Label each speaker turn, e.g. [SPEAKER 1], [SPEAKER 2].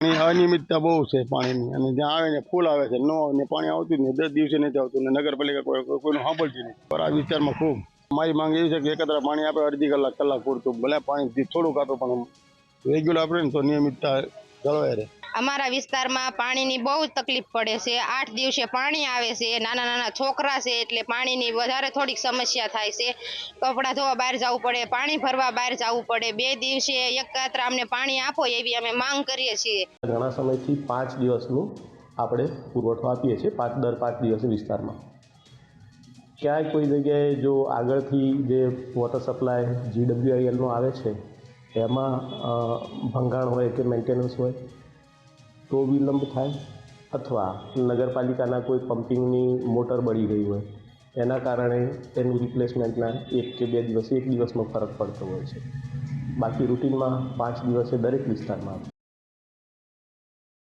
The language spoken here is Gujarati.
[SPEAKER 1] અનિયમિતતા બહુ છે પાણીની, અને જ્યાં આવે ને ફૂલ આવે છે, ન ને પાણી આવતું જ નહીં, 10 દિવસે નથી આવતું ને નગરપાલિકા કોઈનું સાંભળતી નહીં. પર આ વિસ્તારમાં ખૂબ મારી માંગ એવી છે કે એકત્ર પાણી આપે, અડધી કલાક પૂરતું, ભલે પાણી થોડુંક આપે પણ રેગ્યુલર આપે ને તો નિયમિતતા જળવાય રહે.
[SPEAKER 2] અમારા વિસ્તારમાં પાણીની બહુ તકલીફ પડે છે. 8 દિવસે પાણી આવે છે. નાના નાના છોકરા છે એટલે પાણીની વધારે થોડીક સમસ્યા થાય છે. કપડાં ધોવા બહાર જવું પડે, પાણી ભરવા બહાર જવું પડે. 2 દિવસે એકત્ર અમને પાણી આપો એવી અમે માંગ કરીએ છીએ.
[SPEAKER 3] ઘણા સમયથી 5 દિવસનું આપણે પુરવઠો આપીએ છીએ, દર 5 દિવસે વિસ્તારમાં. ક્યાંય કોઈ જગ્યાએ જો આગળથી જે વોટર સપ્લાય GWILનો આવે છે એમાં ભંગાણ હોય કે મેન્ટેનન્સ હોય તો વિલંબ થાય, અથવા નગરપાલિકાના કોઈ પમ્પિંગની મોટર બળી ગઈ હોય એના કારણે તેનું રિપ્લેસમેન્ટના 1 કે 2 દિવસ, 1 દિવસમાં ફરક પડતો હોય છે. બાકી રૂટિનમાં 5 દિવસે દરેક વિસ્તારમાં